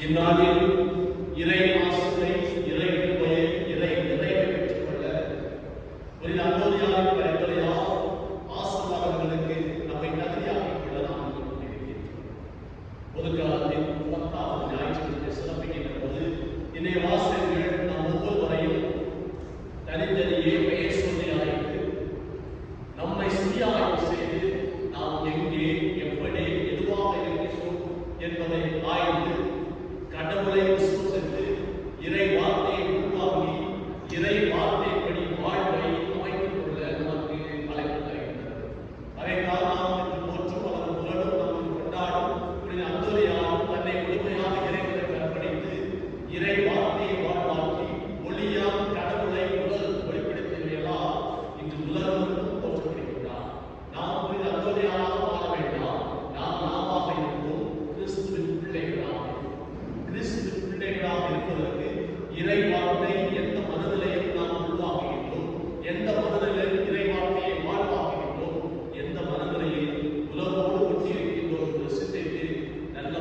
இந்நாளில் இறை ஆசை, இறை கிருபையை, இறை நிறைவை பெற்றுக்கொள்ள ஒரு அந்தோனியாரின் பரிந்துரையால் ஆசீர்வாதங்களுக்கு நம்மை தகுதியாக்கிக் கொள்ள நாம் கொண்டிருக்கிறோம். பொதுக்காலத்தின் 10வது ஞாயிற்றுக்கிழமை சிறப்பிக்கின்ற போது இன்றைய வாசகங்கள் நாம் ஒவ்வொருவரையும் தனித்தனியே பெயர் சொல்லி அழைத்து நம்மை சுய ஆய்வு செய்து நாம் எங்கே, எப்படி, எதுவாக இருக்கிறோம் என்பதை ஆய்ந்து கடவுளை விசுவசித்து இறை வார்த்தையை உருவாக்கி இறை வார்த்தைப்படி வாழ்வை அமைத்துக் கொள்ள நமக்கு அழைப்பு தருகின்றது. அதைத்தான் நாம் இன்று போற்றும் அல்லது புகழும் நமக்கு கொண்டாடும் புனித அந்தோனியாரும் தன்னை முழுமையாக இறைவனுக்கு அர்ப்பணித்து இறை வார்த்தையை வாழ்வாக்கி ஒளியாம் கடவுளை உலகுக்கு வெளிப்படுத்தியவையெல்லாம் இன்று உலகமும் போற்றப்படுகின்றார். நாம் புனித அந்தோனியாராக வாழ வேண்டாம், நாம் நாமாக இருப்போம், கிறிஸ்துவின் பிள்ளைகளாக இருப்பதற்கு இறை வார்த்தை எந்த மனதிலையும் நாம் உருவாக்குகின்றோம், எந்த மனதிலும் இறை வார்த்தையை வாழ்வாக்குகின்றோம், எந்த மனதிலையும் உலகோடு ஒட்டியிருக்கின்றோம் என்று சிந்தித்து நல்ல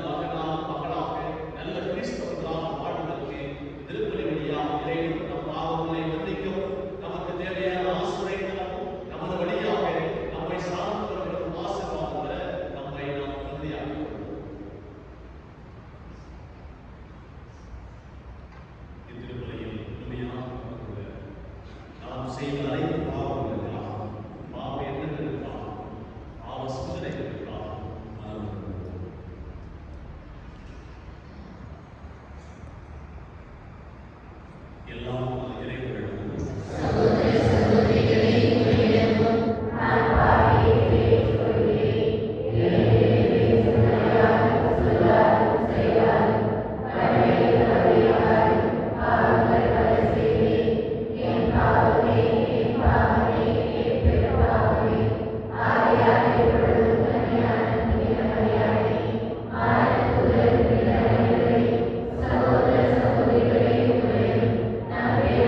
மகளாக நல்ல கிறிஸ்தவர்களாக வாழ்வதற்கு திருப்பலி வழியாக இறைவன் நம் பாவங்களை மன்னிக்கும், நமக்கு தேவையான ஆசிரியர்களும் நமது வழியாக நம்மை சார்ந்தவர்களும் ஆசீர்வாதம் பெற நம்மை நாம் உறுதியாக்கிக் கொள்வோம். நாம் செய்த அனைத்து பாவங்களுக்காக, பாவ எண்ணங்களுக்காக, பாவ சிந்தனைகளுக்காக எல்லாம் இறைவனிடமும் Amen.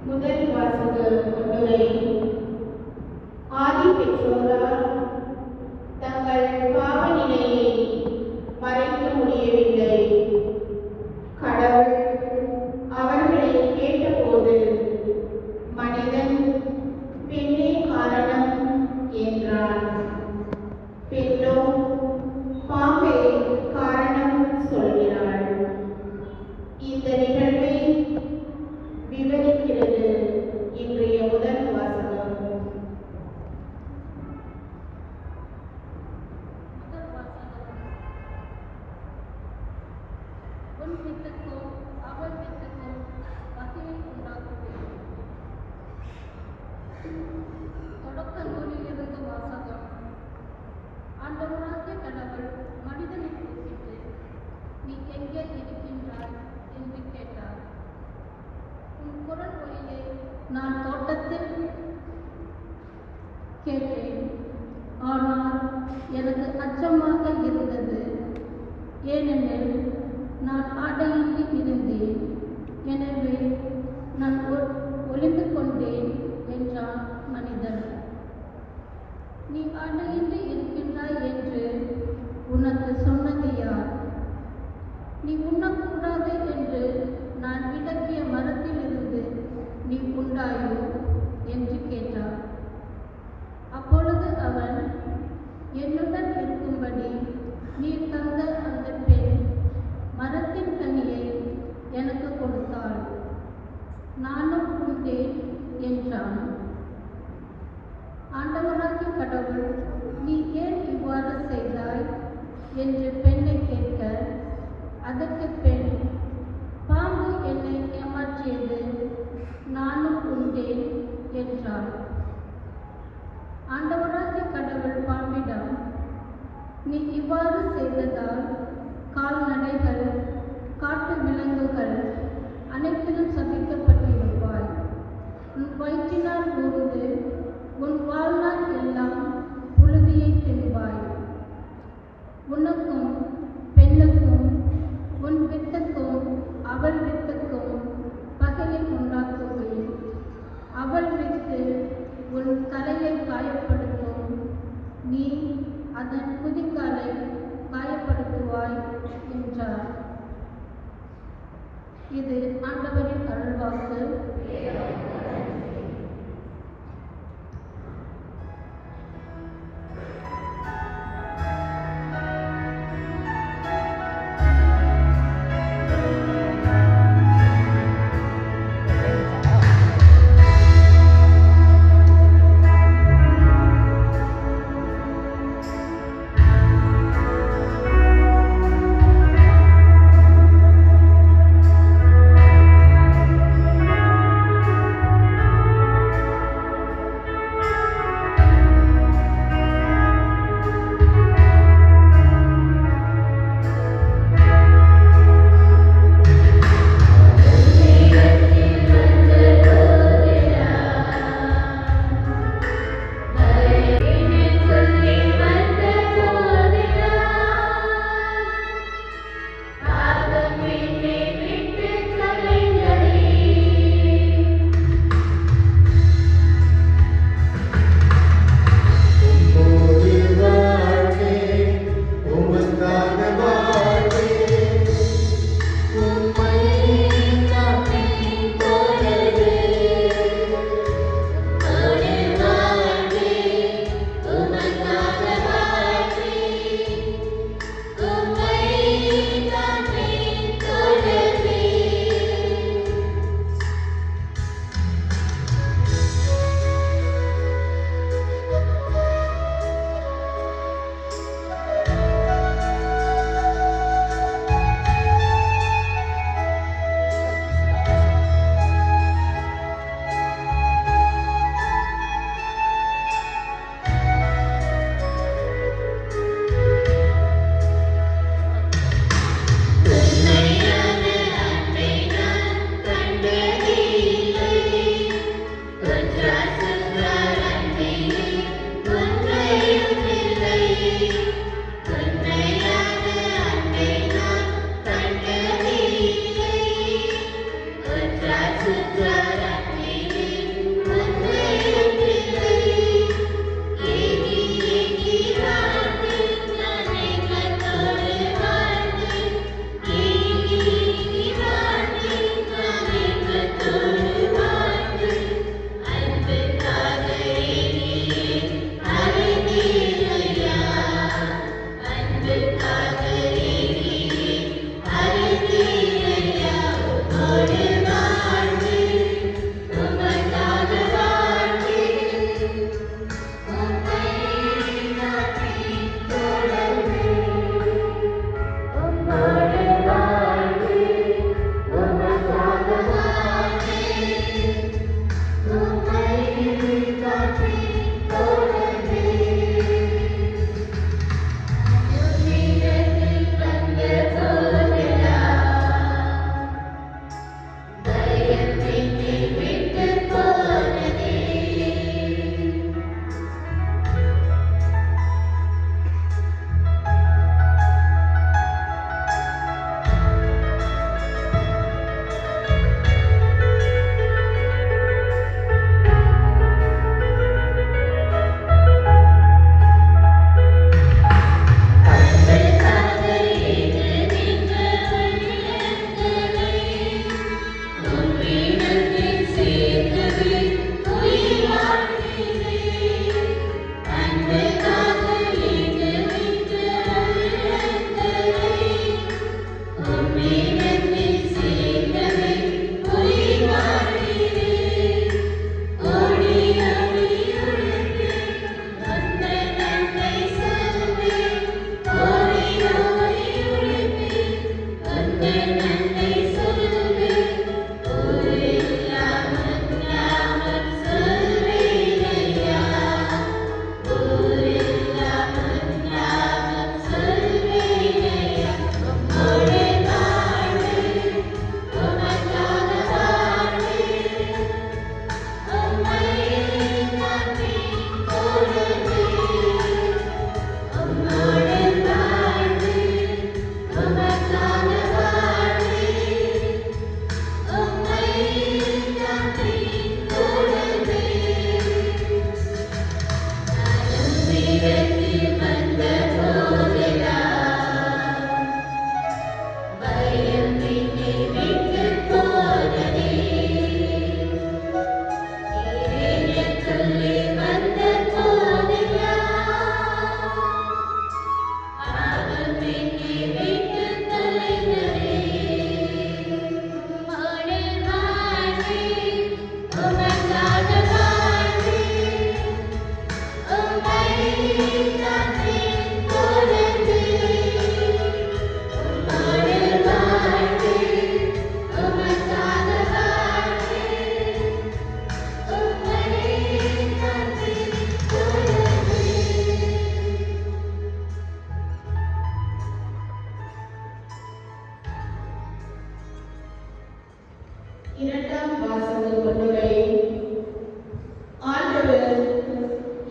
முதல் வாசக முன்னுரை. ஆதி பெற்றோரால் தங்கள் பாவ நிலையை மறைக்க முடியவில்லை. கடவுள் அவர்களை கேட்டபோது மனிதன் பெண்ணே காரணம் என்றான். பெண்ணோ பாம்பை காரணம் சொல்கிறாள். இந்த நிகழ்வை விவரிக்கிறது இன்றைய முதல் வாசகம். உன் வித்துக்கும் அவள் வித்துக்கும் பகையை உண்டாக்குவேன். தொடக்க நூலிலிருந்து வாசகம். ஆண்டவராகிய கடவுள் மனிதனை கூப்பிட்டு, நீ எங்கே இருக்கின்றாய் என்று கேட்டார். உன் குரல் ஒலியை நான் தோட்டத்தில் கேட்டேன். ஆனால் எனக்கு அச்சமாக இருந்தது, ஏனெனில் நான் ஆடையின்றி இருந்தேன். எனவே நான் ஒளிந்து கொண்டேன் என்றான் மனிதன். நீ ஆடையின்றி இருக்கின்றாய் என்று உனக்கு சொன்னது யார்? நீ உண்ணக்கூடாது என்று நான் விலக்கிய மரத்திலிருந்து நீ உண்டாயோ என்று கேட்டார். அப்பொழுது அவன், என்னுடன் இருக்கும்படி நீர் தந்த அந்த பெண் மரத்தின் கனியை எனக்கு கொடுத்தாள், நானும் உண்டேன் என்றான். ஆண்டவராகிய கடவுள், நீ ஏன் இவ்வாறு செய்தாய் என்று பெண்ணை கேட்க, அதற்கு பெண், பாம்பு என்னை ஏமாற்றியது, நானும் உண்டேன் என்றாள். ஆண்டவராகிய கடவுள் பாம்பிடம், நீ இவ்வாறு செய்ததால் கால்நடைகள், காட்டு விலங்குகள் அனைத்திலும் சபிக்கப்பட்டிருப்பாய். உன் வயிற்றினால் ஊர்ந்து உன் வாழ்நாள் எல்லாம் புழுதியை தின்பாய். உனக்கும் பெண்ணுக்கும் உன் வித்துக்கும் அவள் வித்துக்கும் பகையை உண்டாக்குவேன். அவள் வித்து உன் தலையை காயப்படுத்தும், நீ அதன் குதிகாலை காயப்படுத்துவாய் என்றார். இது ஆண்டவரின் அருள்வாக்கு. இரண்டாம் வாசக முன்னுரை. ஆண்டவர்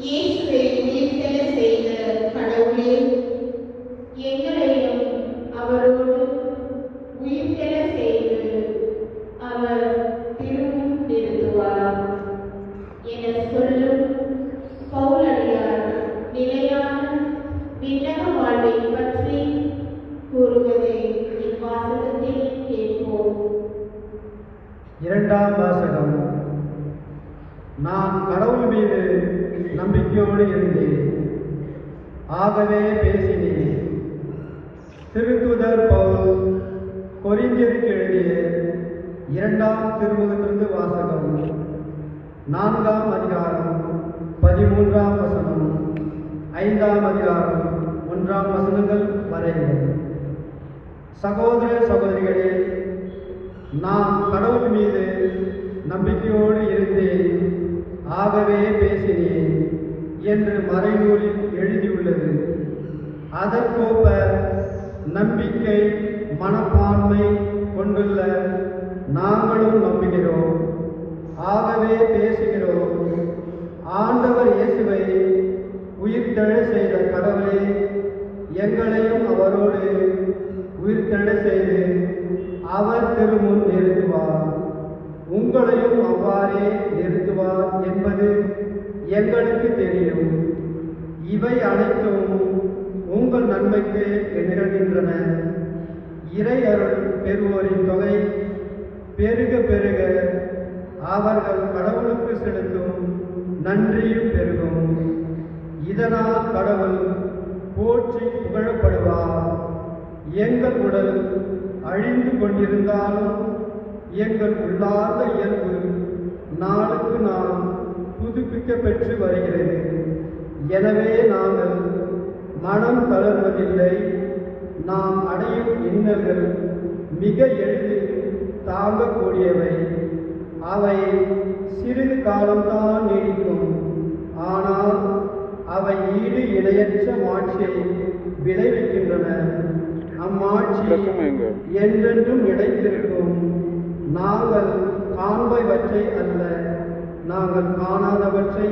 இயேசுவை உயிர்த்தெழச் செய்த கடவுளே, எங்களையும் அவரோடு உயிர்த்தெழச் செய்து அவர் திருமுன் நிறுத்துவார் என சொல்லும் பவுலடியார் நிலையான விண்ணக வாழ்வை பற்றி கூறுவதை இவ்வாசகத்தில் கேட்போம். இரண்டாம் வாசகம். நான் கடவுள் மீது நம்பிக்கையோடு இருந்தேன், ஆகவே பேசினேன். திருத்தூதர் பவுல் கொரிந்தியருக்கு எழுதிய இரண்டாம் திருமுகத்திலிருந்து வாசகம். 4ஆம் அதிகாரம் 13ஆம் வசனம், 5ஆம் அதிகாரம் 1ஆம் வசனங்கள் வரை. சகோதர சகோதரிகளே, நான் கடவுள் மீது நம்பிக்கையோடு இருந்தேன், ஆகவே பேசினேன் என்று மறைநூலில் எழுதியுள்ளது. அதற்கொப்ப நம்பிக்கை மனப்பான்மை கொண்டுள்ள நாங்களும் நம்புகிறோம், ஆகவே பேசுகிறோம். ஆண்டவர் இயேசுவை உயிர்த்தெழச் செய்த கடவுளே, எங்களையும் அவரோடு உயிர்த்தெழச் செய்து அவர் திருமுன் நிறுத்துவார், உங்களையும் அவ்வாறே நிறுத்துவார் என்பது எங்களுக்கு தெரியும். இவை அனைத்தும் உங்கள் நன்மைக்கு நிகழ்கின்றன. இறை அருள் பெறுவோரின் தொகை பெருக பெருக அவர்கள் கடவுளுக்கு செலுத்தும் நன்றியும் பெருகும். இதனால் கடவுள் போற்றி புகழப்படுவார். எங்கள் உடல் அழிந்து கொண்டிருந்தாலும் எங்கள் உள்ளார்ந்த இயல்பு நாளுக்கு நாள் புதுப்பிக்க பெற்று வருகிறது. எனவே நாங்கள் மனம் தளர்வதில்லை. நாம் அடையும் இன்னல்கள் மிக எளிதில் தாங்கக்கூடியவை. அவை சிறிது காலம்தான் நீடிக்கும், ஆனால் அவை ஈடு இணையற்ற மாட்சியை விளைவிக்கின்றன. அம்மாட்சி என்றென்றும் நிலைத்திருக்கும். நாங்கள் காண்பவற்றை அல்ல, நாங்கள் காணாதவற்றை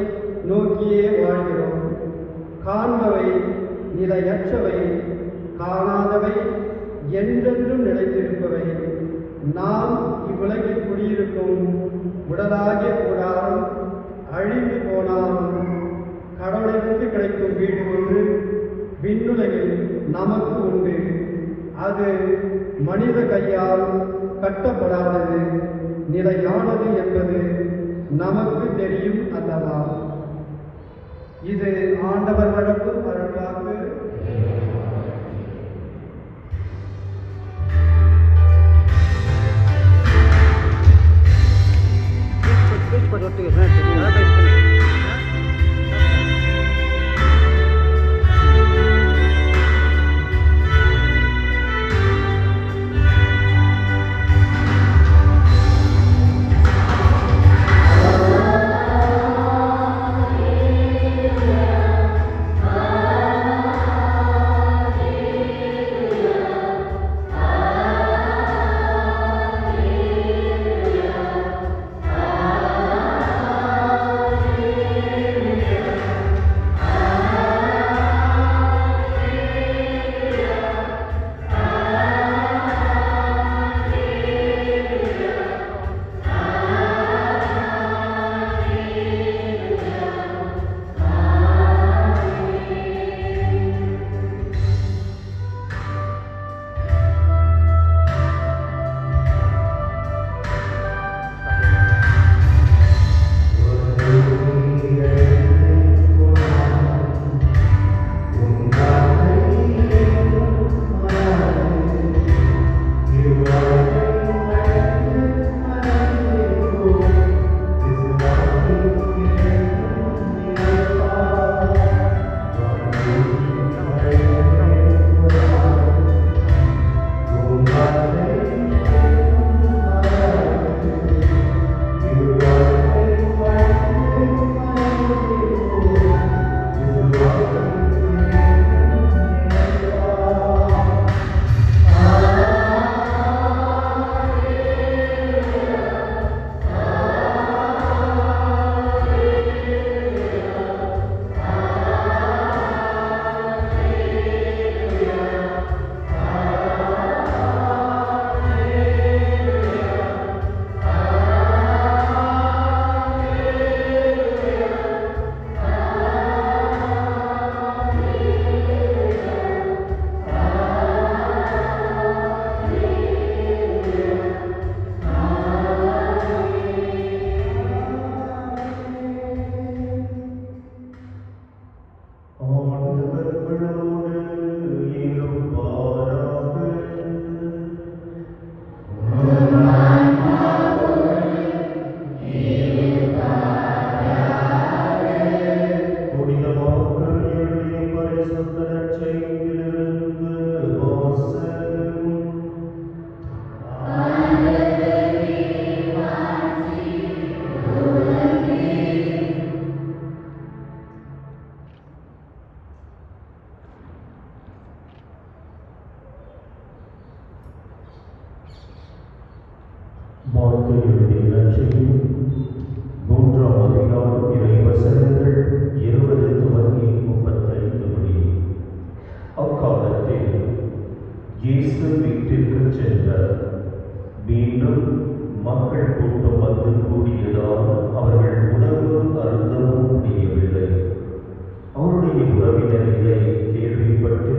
நோக்கியே வாழ்கிறோம். காண்பவை நிலையற்றவை, காணாதவை என்றென்றும் நிலைத்திருப்பவை. நாம் இவ்வுலகில் குடியிருக்கும் உடலாகிய கூடாரம் அழிந்து போனாலும் கடவுளிலிருந்து கிடைக்கும் வீடு ஒன்று விண்ணுலகில் நமக்கு உண்டு. அது மனித கையால் கட்டப்படாதது, நிலையானது என்பது நமக்கு தெரியும் அல்லவா? இது ஆண்டவர் வழங்கும் அருள்வாக்கு. வாழ்க்கையுடைய நன்றியும் 3ஆம் அதிகாரம் இறைவசனங்கள் 20 துவங்கி 35 முடிய. அக்காலத்தில் இயேசு வீட்டிற்கு சென்றார். மீண்டும் மக்கள் கூட்டம் வந்து கூடியதால் அவர்கள் உணவு அருந்தவும் முடியவில்லை. அவருடைய உறவினர் இதை கேள்விப்பட்டு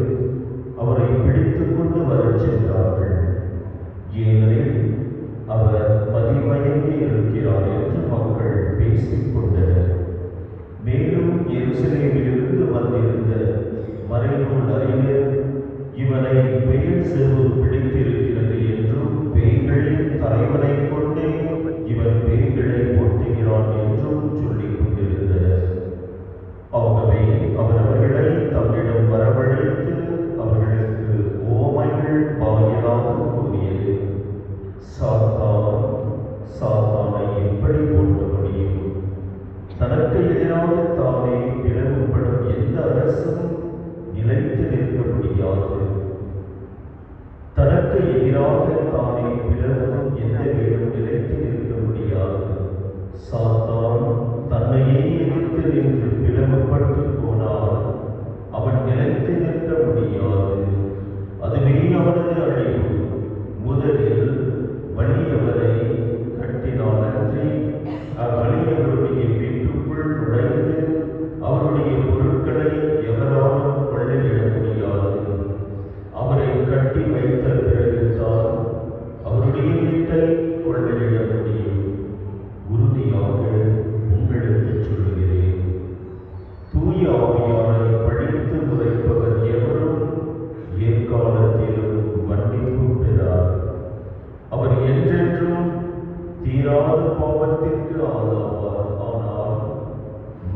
அவரை பிடித்துக் கொண்டு வரச் சென்றார்கள். ஏனெனில் அவர் மதிமயங்கி இருக்கிறார் என்று மக்கள் பேசிக் கொண்டனர். மேலும் எருசலேமிலிருந்து வந்திருந்த மறைநூல் அறிஞர் இவனை பெயல்செபூ பிடித்திருக்கிறது என்றும் பேய்களின் தலைவனை கொண்டே இவன் பேய்களை ஓட்டுகிறான் என்றும் சொல்லிக் கொண்டிருந்தனர். ஆகவே அவர் அவர்களை தம்மிடம் வரவழைத்து அவர்களுக்கு ஓமைகள் வாயிலாக கூறியது. சாத்தானை எப்படி போட்ட முடியும்? தனக்கு எதிராக தானே பிளவுபடும் எந்த அரசும் நிலைத்து நிற்க முடியாது. தனக்கு எதிராக தானே பிளவும் எந்த வீடும் நிலைத்து நிற்க முடியாது. சாத்தான் தன்னையே எதிர்த்து நின்று பிளவுபட்டு போனால் அவன் நிலைத்து நிற்க முடியாது. அதுவே அவனது அழிவு. முதலில் வலியவரை கட்டினால் அன்றி அவ்வலியவருடைய வீட்டுக்குள் நுழைந்து அவருடைய பொருட்களை எவராலும் கொள்ளையிட முடியாது. அவரை கட்டி வைத்த பிறகுதான் அவருடைய வீட்டை கொள்ளையிட முடியும். உறுதியாக உங்களுக்கு சொல்லுகிறேன், தூய ஆவியாரை பழித்து உரைப்பவர் எவரும் எக்காலத்திலும் மன்னிப்பு பெறார். அவர் என்றென்றும் தீராத பாவத்திற்கு ஆளாவார். ஆனால்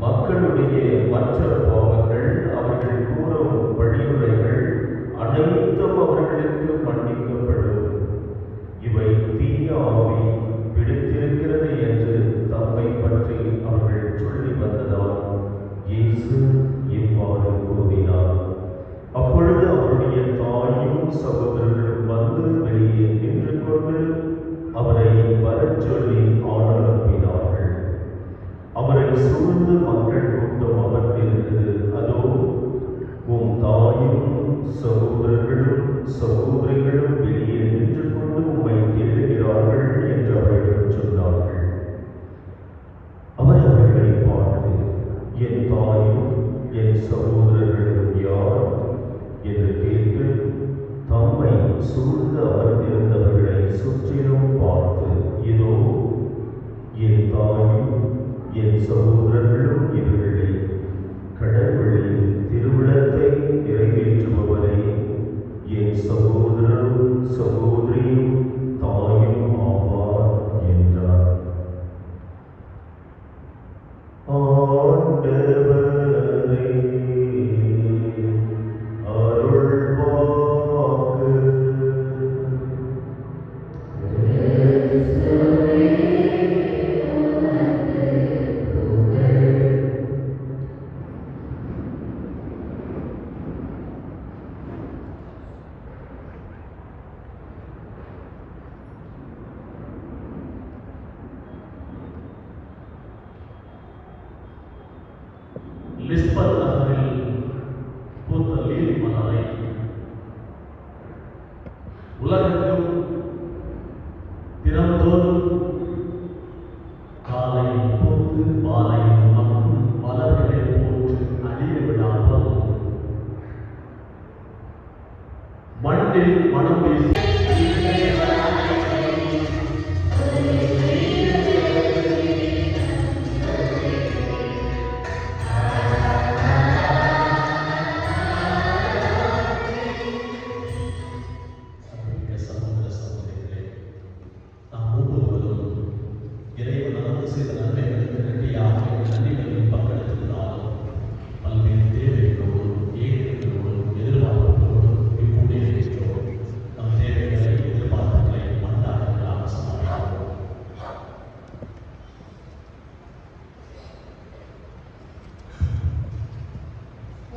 மக்களுடைய மற்ற பாவங்கள், அவர்கள் கூறும் வழிமுறைகள் அனைத்தும் அவர்களுக்கு மன்னிக்கப்படும். இவை தீய ஆவி பிடித்திருக்கிறது என்று தம்மை பற்றி அவர்கள் சொல்லி வந்ததால் இயேசு இவ்வாறு கூறினார். அப்பொழுது அவருடைய தாயும் சகோதரர்களும் வந்து வெளியே நின்று கொண்டு அவரை வரச் சொல்லி ஆள் அனுப்பினார்கள். அவரை சூழ்ந்து மக்கள் கூட்டம் அமர்ந்திருந்தது. அதோ, உம் தாயும் சகோதரர்களும் சகோதரிகளும் வெளியே நின்று கொண்டு உம்மை தேடுகிறார்கள் என்று அவரிடம் சொன்னார்கள். அவர் அவர்களை பார்த்து, என் தாயும் என் சகோதரர்களும் யார் என்று கேட்டு தம்மை சூழ்ந்து அமர்ந்திருந்தவர்களை சுற்றிலும் பார்த்து, இதோ என் தாயும் என் சகோதரர்களும் இவர்களே, கடவுளின் திருவிழத்தை நிறைவேற்றுபவரை, என் சகோதரரும் சகோதரியும் தாயும் ஆவார் என்றார். ஆண்டவரே, அருள்வாக்கு. லிஸ்பன் நகரில் பூத்த லீலி மலரை உலகெங்கும் தினந்தோறும் காலை பூத்து மாலை மக்கும் மலர்களை போன்று அழிய விடாமல் மண்ணில் மனம் வீசி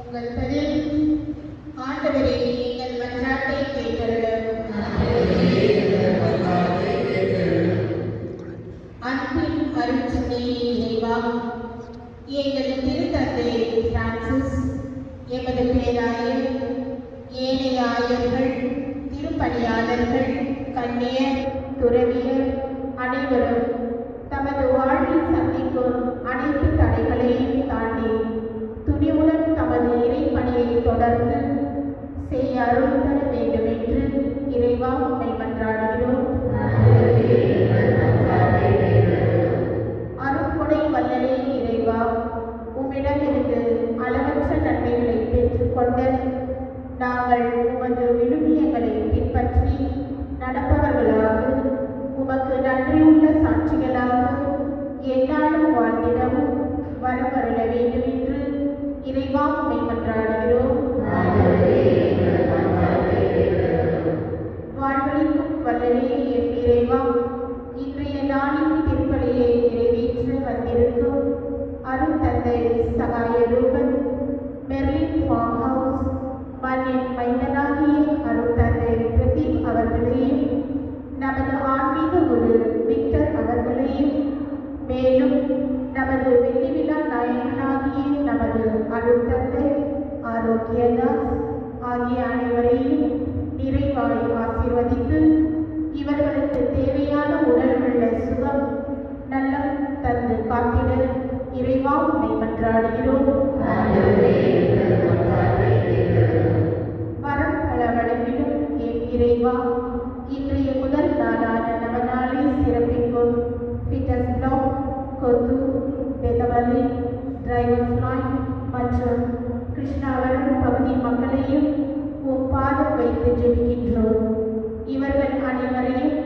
உங்கள் பதில் ஆண்டவரே, எங்கள் மன்றாட்டை கேட்டருளும். எங்களது திருத்தந்தை பிரான்சிஸ், எமது பேராயர், ஏனைய ஆயர்கள், திருப்பணியாளர்கள், கன்னியர், துறவியர் அனைவரும் தமது வாழ்வில் சந்திக்கும் அனைத்து தடைகளையும் தாண்டி துணிவுடன் தமது இறைப்பணியை தொடர்ந்து செய்ய அருள் தர வேண்டும் என்று இறைவா உம்மை மன்றாடுகிறோம். அருட்கொடை வல்லலே இறைவா, உம்மிடமிருந்து அளவற்ற நன்மைகளை பெற்றுக்கொண்ட நாங்கள் உமது விழுமியங்களை பின்பற்றி நடப்பவர்களாக உமக்கு நன்றியுள்ள சாட்சிகளாக எந்நாளும் வாழ்ந்திடவும் வரவருள வேண்டும் என்று இறைவா உம்மை மன்றாடுகிறோம். வாழ்வழிக்கும் வல்லலே என் இறைவா, இன்றைய நாளின் திருப்பலியை நிறைவேற்ற வந்திருக்கும் அருள் தந்தை சகாய ரூபன், மெர்லின் ஃபார்ம் ஹவுஸ் மண்ணின் மைந்தனாகிய அருள் தந்தை பிரதீப் அவர்களையும், நமது ஆன்மீக குரு விக்டர் அவர்களையும், மேலும் நமது வெள்ளி விழா நாயகனாகிய நமது அருள் தந்தை ஆரோக்கியதாஸ் ஆகிய அனைவரையும் நிறைவாய் ஆசீர்வதித்து இவர்களுக்கு தேவையான உடல் உள்ள சுகம் நல்லம் தந்து காத்திட இறைவா உம்மை மன்றாடுகிறோம். வரம் பல வழங்கிடும் என் இறைவா, இன்றைய முதல் நாளான நவநாளை சிறப்பிக்கும் ஃபிட்டஸ் பிளாக், கொத்து, பெதவலி, டிரைவர்ஸ் லைன் மற்றும் கிருஷ்ணாவரம் பகுதி மக்களையும் உம் பாதம் வைத்து ஜெபிக்கின்றோம். இவர்கள் அனைவரையும்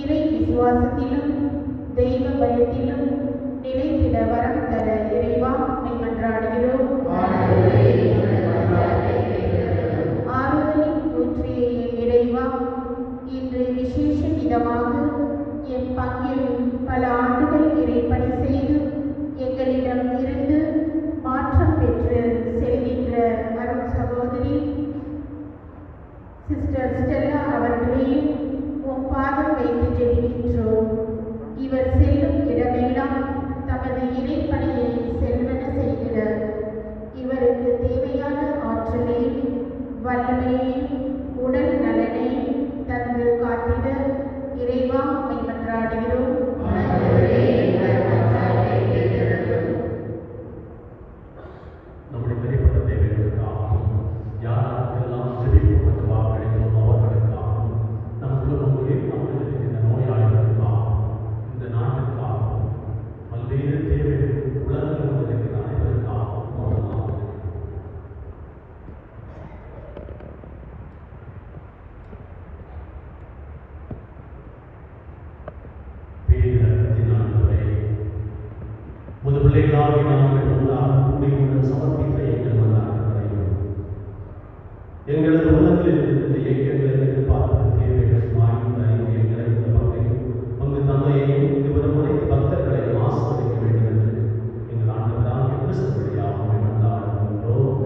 இறை விசுவாசத்திலும் தெய்வ பயத்திலும் நிலைத்திட வரம் தர இறைவா உம்மை மன்றாடுகிறோம். ஆறுதலின் ஊற்றிய என் இறைவா, இன்று விசேஷ விதமாக என் பங்கில் பல ஆண்டுகள் இறைப்பணி செய்து எங்களிடம் இருந்து மாற்றம் பெற்று செல்கின்ற அருள் சகோதரி சிஸ்டர் ஸ்டெல்லா அவர்களையும் உம் பாதம் வைத்து ஜெபிக்கின்றோம். இவர் செல்லும் இடமெல்லாம் தமது இறைப்பணியை செல்வன செய்கிற இவருக்கு தேவையான ஆற்றலையும் வல்லமையையும் உடல் நலனையும் தந்து காத்திட இறைவா உம்மை மன்றாடுகிறோம். நம்முடைய தனிப்பட்ட தேவைகளுக்காகவும் யாருக்கெல்லாம் செழிப்பு வாக்களித்தோம் அவர்களுக்காகவும் நம் குடும்பங்களில் நம்மளுக்கு இந்த நோயாளிகளுக்காகவும் இந்த நாட்டுக்காகவும் பல்வேறு தேவைகள் உலகில் இருக்கிற அனைவருக்காகவும் போடலாம். பேரிடத்தினாலே முது பிள்ளைகளாகி நாங்கள் ஒன்றாக கூடியுடன் சமர்ப்பிக்க எங்கள் மன்னார்களையும் எங்களது உள்ளத்தில் இருந்த இயக்கங்களை எதிர்பார்த்த தேவைகள் வாய்ந்த எங்களை இந்த பங்கையும் பங்கு தந்தையையும் இவரும் அனைத்து பக்தர்களையும் ஆசிர்வதிக்க வேண்டும் என்று எங்கள் ஆண்டவராகிய கிறிஸ்து வழியாக மன்றாடுகின்றோம்.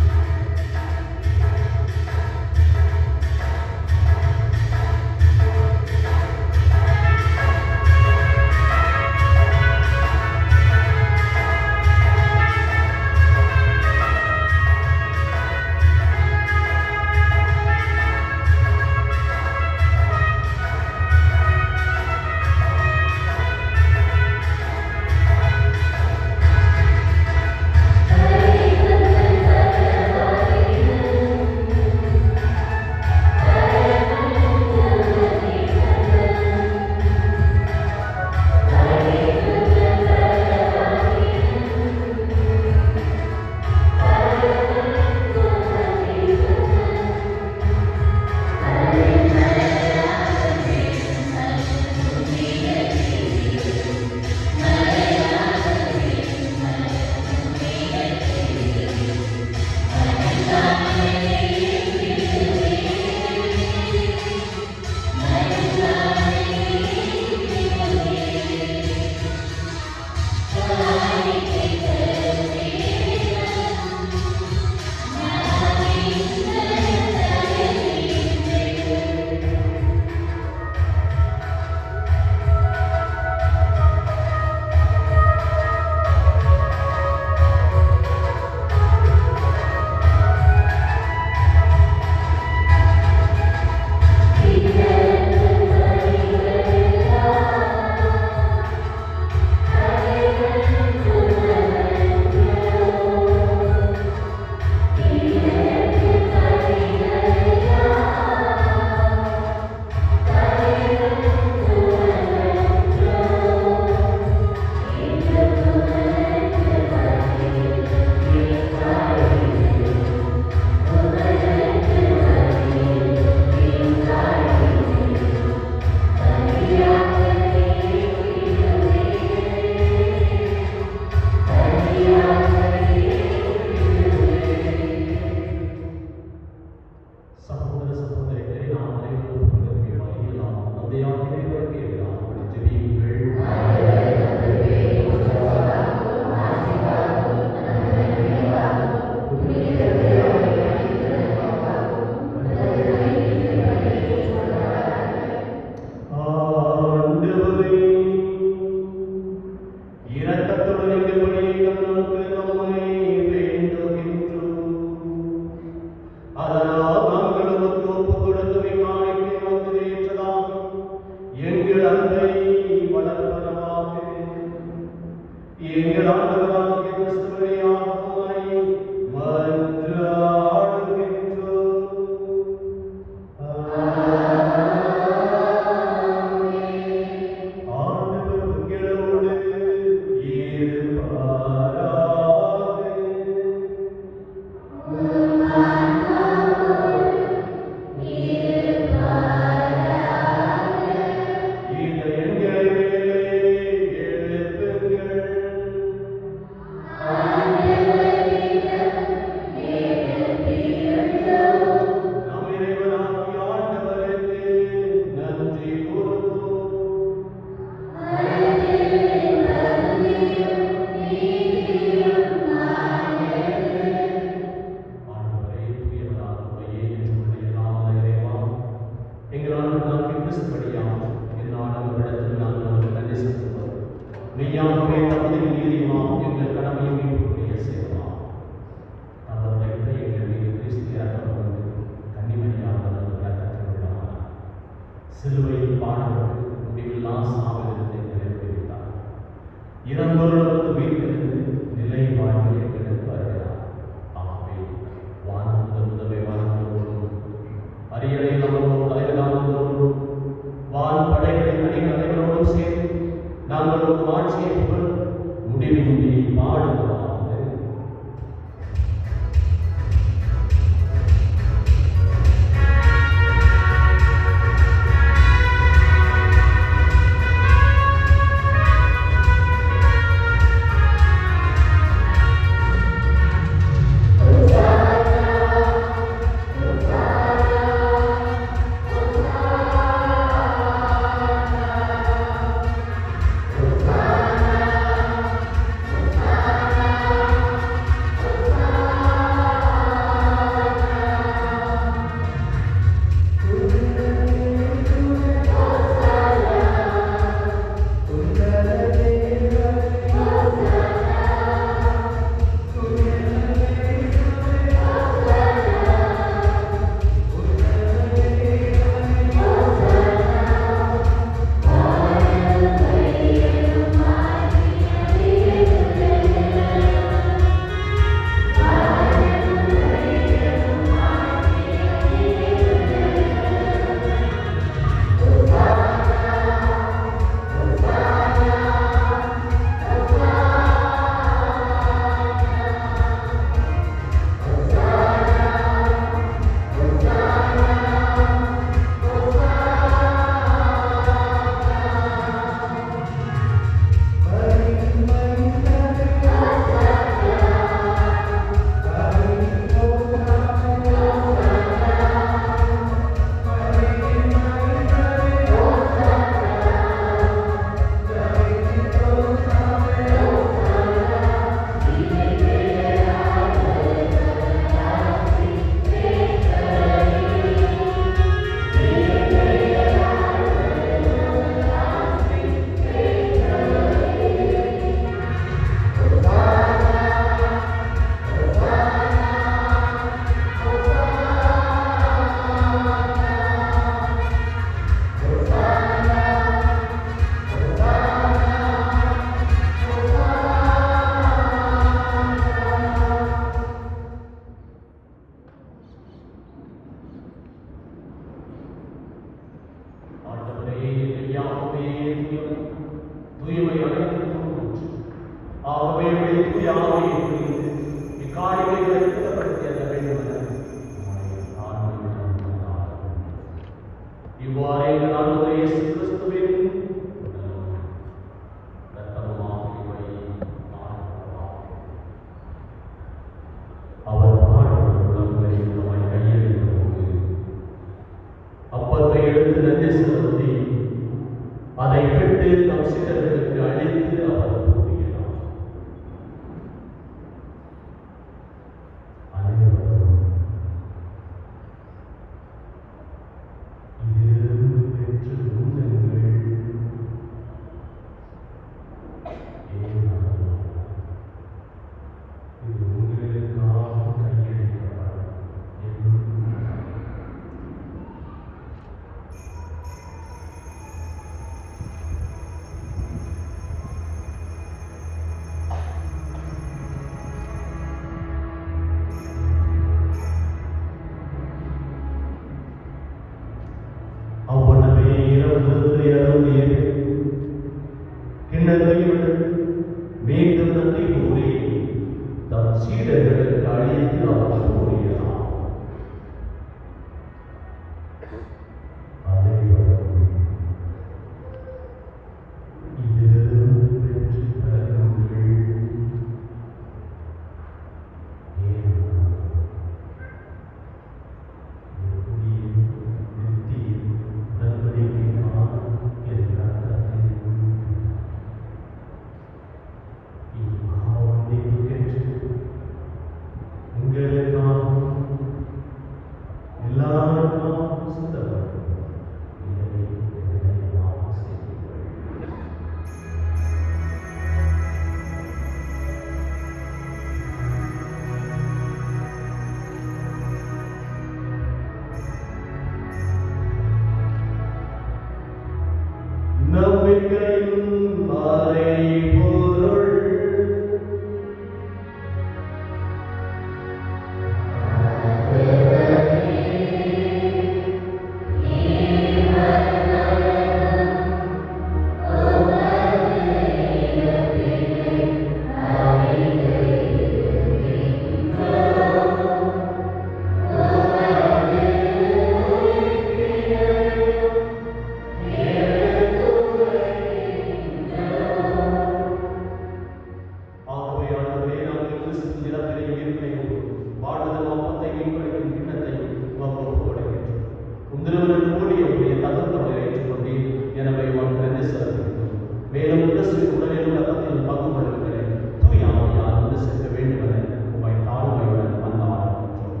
உங்களிடம் கூடி அவருடைய தகவலை ஏற்றுக்கொண்டேன். எனவே உனக்கு நன்றி செலுத்துகிறேன். மேலும் கிறிஸ்துவின் உடலிலும் ரத்தத்திலும் பங்கு கொள்கிறேன். தூய ஆவியால் ஒன்று சேர்க்க வேண்டும் என உம்மை தாழ்மையுடன் மன்றாடுகின்றோம்.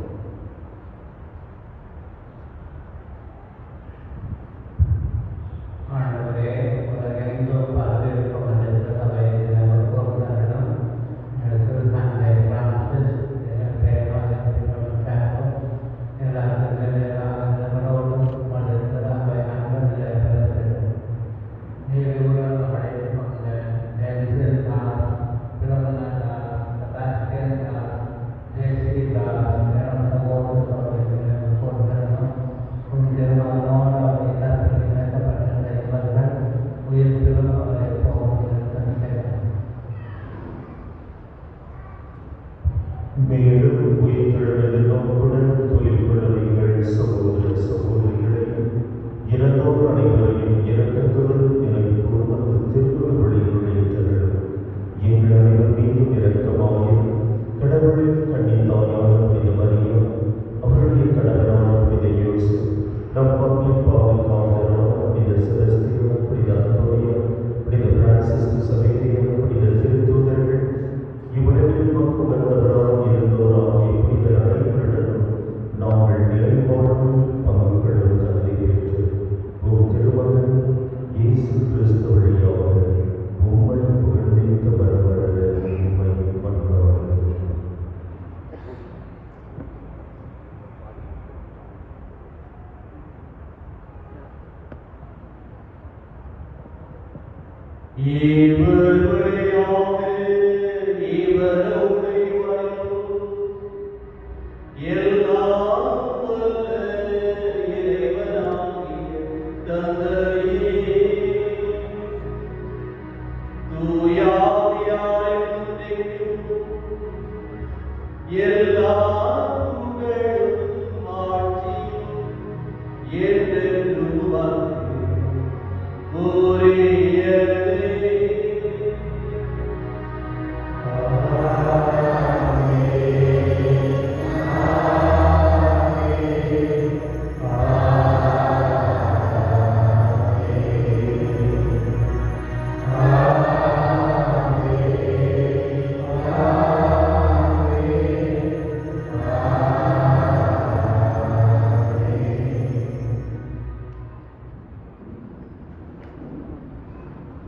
ஆண்டவரே, உலகெங்கும் பரவியிருக்கும் மனித சபையில் ஒவ்வொருவரிடம் எனது தந்தை பிரான்சிஸ் மேலும் உயிர்த்தெழுந்த நோக்குடன் துயில்கொள்ளும் எங்கள் சகோதர சகோதரிகளையும் இறந்தோர் அனைவரையும் இரக்கத்துடன் நினைப்போர் வந்து திருக்குறளில் நுழைத்தருளும். எங்கள் அனைவர் மீதும் இரக்கமாயும் கடவுளின் கன்னித்தாயான புனித மரியா, அவருடைய கணவரான புனித யோசேப்பு, நம் மக்களின் பாதுகாவலரான புனித செபஸ்தியா, புனித அந்தோனியா, புனித பிரான்சிஸ் சவேரியா, புனித திருத்தூதர்கள், இவ்வுலகில் பங்கு வந்தவராக இருந்தோராகிய புனித அனைவருடனும் நாங்கள் நிலைவாழ்வும் பங்குகளும் தகுதி பெற்று உம் திருமகன் இயேசு கிறிஸ்து வழியாக உம்மை புகழ்ந்து வரவழ உம்மை மன்றாடுகிறோம். இவர் வழியாக இவரோடு வரும் எல்லாம் வல்ல இறைவனாகிய தந்தையே, தூய ஆவியாரின் ஒன்றிக்கும் எல்லா புகழும் ஆட்சியும் என்றென்றும் உரியதே.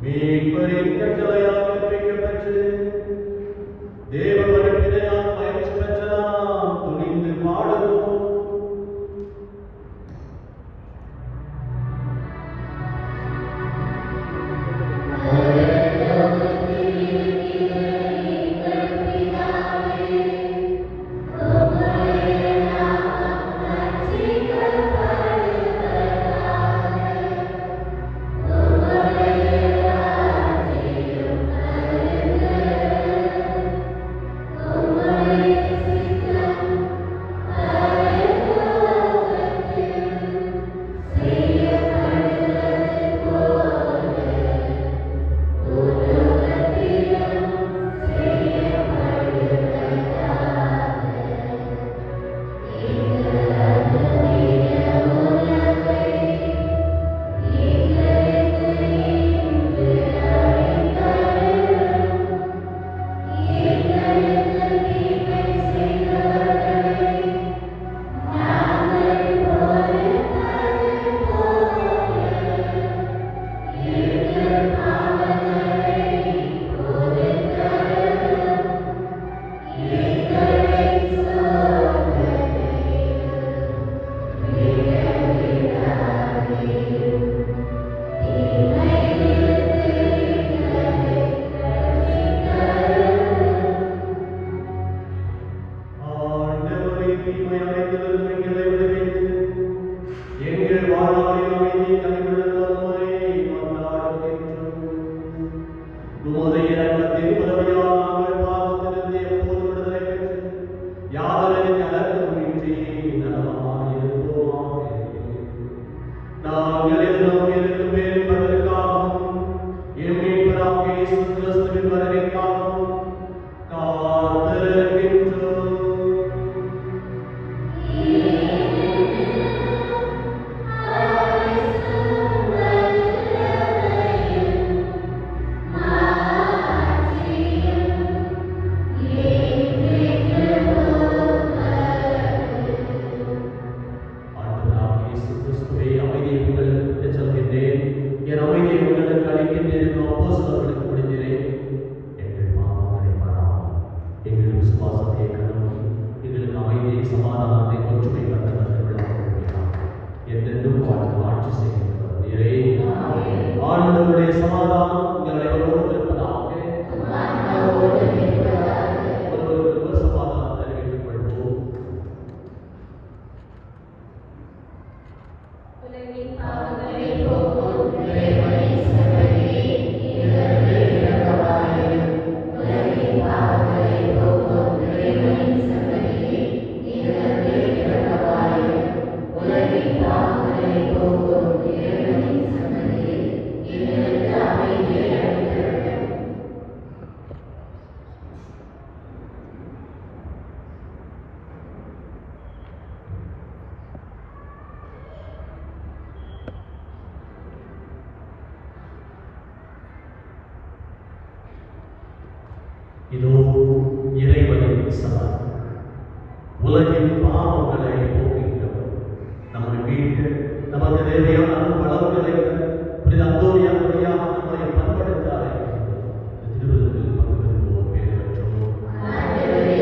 மீட்பரின் கட்டளையால் கற்பிக்கப்பெற்று தேவ படிப்பினையால் பயிற்சி பெற்ற நாம் துணிந்து பாடுவோம். இதோ இறைவனின் சபை உலகின் பாவங்களை போக்குகிறவர் நம்மை மீட்டு நமக்கு தேவையான வளங்களை புனித அந்தோனியா வழியாக நம்மை பண்படுத்தாரை திருவிழத்தில் பங்கெடுப்போம் பேர் பெற்றோம்.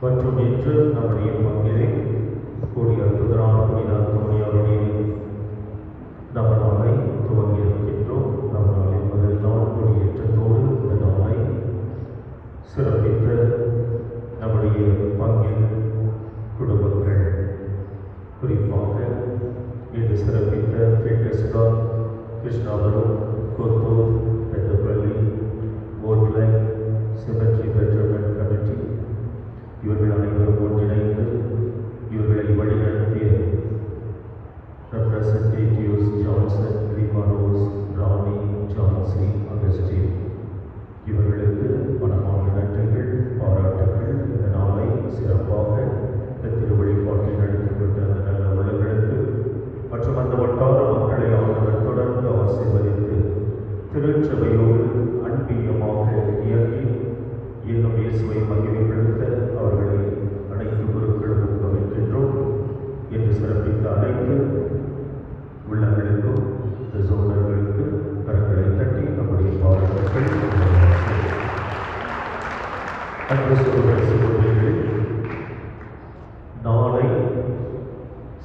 மற்றும் இன்று நம்முடைய பங்கிலே கூடிய புதிரான புனித அந்தோனியாருடைய நம்ம நாளை துவங்கி இருக்கின்றோம். நம்ம நாளின் முதல் நாள் கொடியேற்றத்தோடு இந்த நாளை சிறப்பித்த நம்முடைய பங்கின் குடும்பங்கள், குறிப்பாக இது சிறப்பித்த பெட்டஸ்கா, கிருஷ்ணாபுரம், கொத்தூர், பெத்தப்பள்ளி, ஓட்லைன், சிமெட்ரி பெட்டர்மெண்ட் கமிட்டி, இவர்கள் அனைவரும் ஒன்றிணைந்து இவர்களை வழிநடத்திய representatives ஜான்சன், லிமானோஸ், ராணி, ஜான்சி, அகஸ்டின், இவர்களுக்கு மனமார்ந்த நன்றிகள், பாராட்டுகள். இந்த நாளை சிறப்பாக இந்த திருவழிபாட்டை நடத்தி கொண்ட அந்த நல்ல உள்ளங்களுக்கு மற்றும் அந்த வட்டார மக்களை ஆண்டவர் தொடர்ந்து ஆசீர்வதித்து திருச்சபையோடு அன்பியமாக இயங்கி இன்னும் இயேசுவை மகிமைப்படுத்த அவர்களை அனைத்து குருக்களும் ஊக்குவிக்கின்றோம் என்று சிறப்பித்த அனைத்து உள்ளங்களுக்கும் இந்த சோழர்களுக்கு கரங்களை தட்டி நம்முடைய பாராட்டுகள். அன்பு சகோதரர்களே, நாளை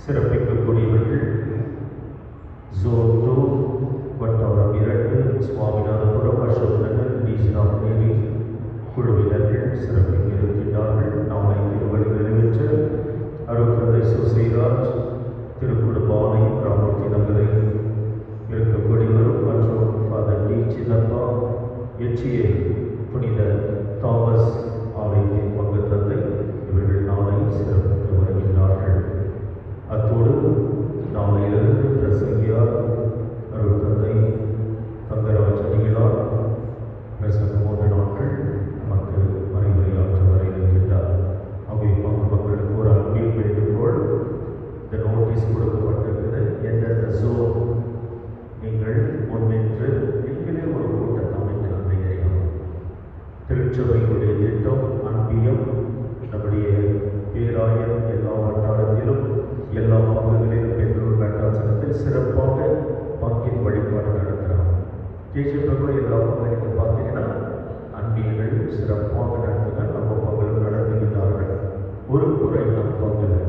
சிறப்பிக்கக்கூடியவர்கள் ஜோந்தோ வட்டாரம் 2 சுவாமிநாதபுரம் அசோக் நகர் நீஜ்நாத் நேரி குழுவினர்கள் சிறப்பிக்க இருக்கின்றார்கள். நாளை திருவள்ளி நிறைவேற்ற அருட்தந்தை சுசைராஜ் திருக்குடும்பானை ராமூர்த்தி நகரை இருக்கக்கூடியவரும் மற்றும் ஃபாதர் டி சின்னப்பா எச்சிஏ புனித தாமஸ் ஆலயத்தின் பங்கு தந்தை இவர்கள் நாளை சிறப்பித்து வருகின்றார்கள். அத்தோடு நாளையிலிருந்து பிரசங்கியார் அருட்தந்தை தங்கராஜ் அடிகளார் பிரசங்கம் 3 நாட்கள் நமக்கு மறைமுறையாற்ற வர இருக்கின்றார். அவை பங்கு மக்களுக்கு ஒரு அன்பின் வேண்டுகோள். இந்த நோட்டீஸ் கொடுக்கப்பட்டிருக்கிறது. எந்தெந்த ஜோன் நீங்கள் முன்னின்று நீங்களே ஒரு கூட்டத்தை அமைக்க தயாரிக்கணும். திருச்சபையுடைய திட்டம் அன்பியம் நம்முடைய பேராயர் எல்லா வட்டாரத்திலும் எல்லா பங்குகளிலும் பெற்றோர் வேட்டாசனத்தில் சிறப்பாக பங்கின் வழிபாடு நடத்துகிறாங்க. கேசியப்போ எல்லா பங்குகளும் பார்த்தீங்கன்னா அன்பியங்கள் சிறப்பாக நடத்துகிறார். நம்ம பங்குகளும் நடத்துகின்றார்கள். ஒரு குறை நம் பங்குகள்